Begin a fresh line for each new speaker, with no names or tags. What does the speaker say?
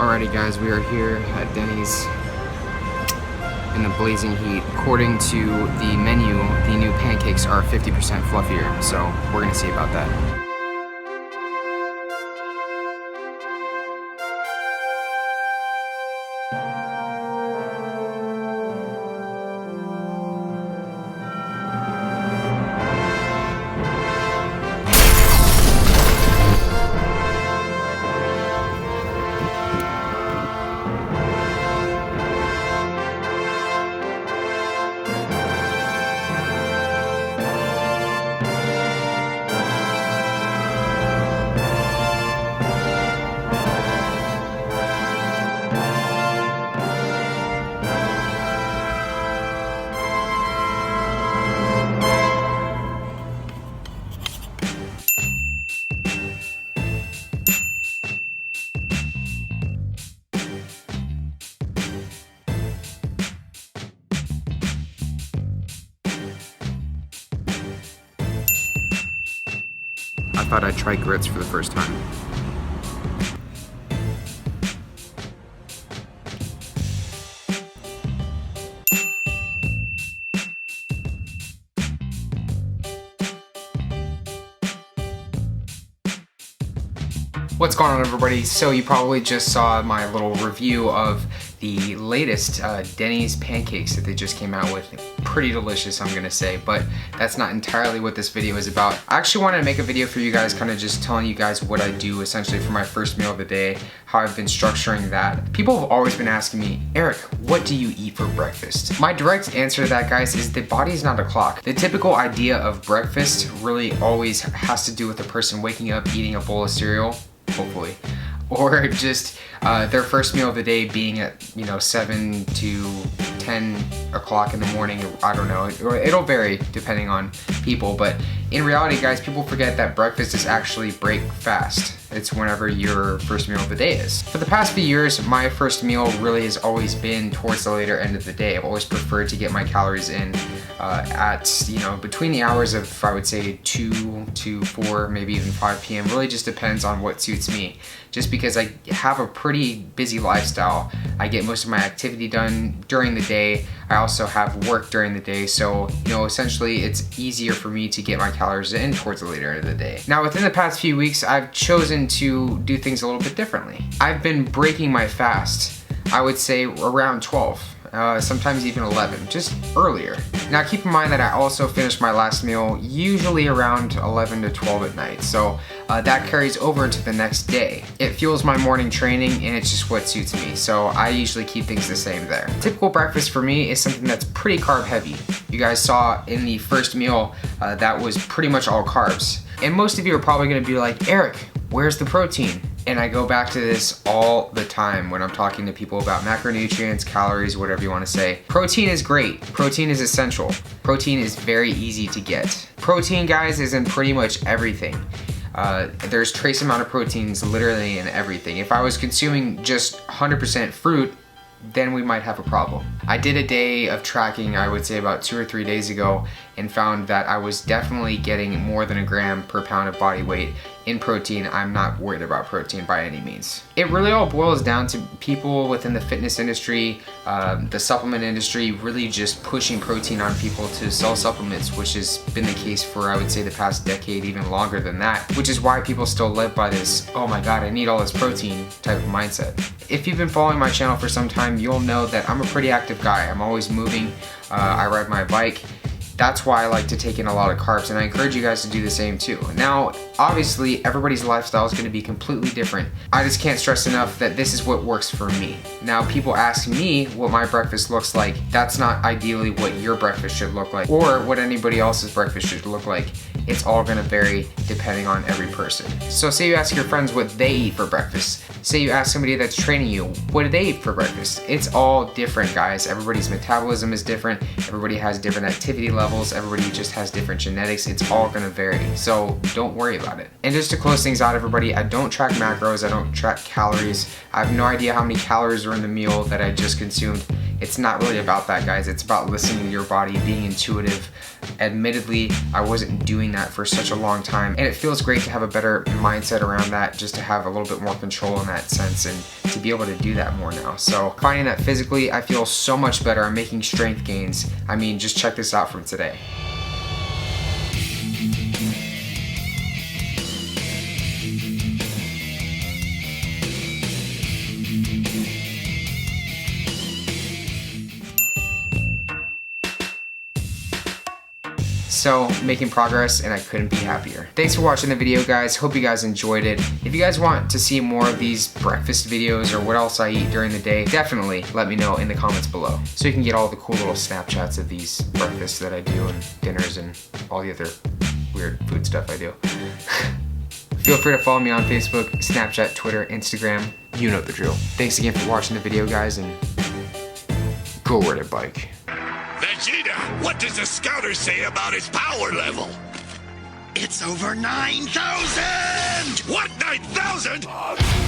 Alrighty guys, we are here at Dennys in the blazing heat. According to the menu, the new pancakes are 50% fluffier, so we're gonna see about that. I thought I'd try grits for the first time. What's going on, everybody? So you probably just saw my little review of the latest Dennys pancakes that they just came out with. Pretty delicious, I'm gonna say, but that's not entirely what this video is about. I actually wanted to make a video for you guys, kind of just telling you guys what I do essentially for my first meal of the day, how I've been structuring that. People have always been asking me, Erik, what do you eat for breakfast? My direct answer to that, guys, is the body's not a clock. The typical idea of breakfast really always has to do with the person waking up, eating a bowl of cereal, hopefully, or just their first meal of the day being at 7 to 10 o'clock in the morning. I don't know, it'll vary depending on people, but in reality, guys, people forget that breakfast is actually break fast. It's whenever your first meal of the day is. For the past few years, my first meal really has always been towards the later end of the day. I've always preferred to get my calories in at, between the hours of, I would say, 2 to 4, maybe even 5 p.m. Really just depends on what suits me. Just because I have a pretty busy lifestyle. I get most of my activity done during the day. I also have work during the day, so essentially it's easier for me to get my calories in towards the later end of the day. Now, within the past few weeks, I've chosen to do things a little bit differently. I've been breaking my fast, I would say around 12. Sometimes even 11, just earlier. Now keep in mind that I also finish my last meal usually around 11 to 12 at night, so that carries over to the next day. It fuels my morning training and it's just what suits me, so I usually keep things the same there. Typical breakfast for me is something that's pretty carb heavy. You guys saw in the first meal that was pretty much all carbs. And most of you are probably gonna be like, Erik, where's the protein? And I go back to this all the time when I'm talking to people about macronutrients, calories, whatever you want to say. Protein is great. Protein is essential. Protein is very easy to get. Protein, guys, is in pretty much everything. There's trace amount of proteins literally in everything. If I was consuming just 100% fruit, then we might have a problem. I did a day of tracking, I would say about 2 or 3 days ago, and found that I was definitely getting more than a gram per pound of body weight in protein. I'm not worried about protein by any means. It really all boils down to people within the fitness industry, the supplement industry, really just pushing protein on people to sell supplements, which has been the case for, I would say, the past decade, even longer than that, which is why people still live by this, oh my God, I need all this protein type of mindset. If you've been following my channel for some time, you'll know that I'm a pretty active guy. I'm always moving, I ride my bike. That's why I like to take in a lot of carbs, and I encourage you guys to do the same too. Now, obviously, everybody's lifestyle is going to be completely different. I just can't stress enough that this is what works for me. Now, people ask me what my breakfast looks like. That's not ideally what your breakfast should look like, or what anybody else's breakfast should look like. It's all going to vary depending on every person. So say you ask your friends what they eat for breakfast. Say you ask somebody that's training you, what do they eat for breakfast? It's all different, guys. Everybody's metabolism is different. Everybody has different activity levels. Everybody just has different genetics. It's all gonna vary. So don't worry about it. And just to close things out, everybody, I don't track macros. I don't track calories. I have no idea how many calories are in the meal that I just consumed. It's not really about that, guys. It's about listening to your body, being intuitive. Admittedly, I wasn't doing that for such a long time, and it feels great to have a better mindset around that, just to have a little bit more control in that sense and to be able to do that more now. So finding that physically, I feel so much better. I'm making strength gains. I mean, just check this out from today. So making progress, and I couldn't be happier. Thanks for watching the video, guys. Hope you guys enjoyed it. If you guys want to see more of these breakfast videos or what else I eat during the day, definitely let me know in the comments below, so you can get all the cool little Snapchats of these breakfasts that I do and dinners and all the other weird food stuff I do. Feel free to follow me on Facebook, Snapchat, Twitter, Instagram. You know the drill. Thanks again for watching the video, guys, and go ride a bike.
Vegeta, what does the scouter say about his power level?
It's over 9,000!
What, 9,000?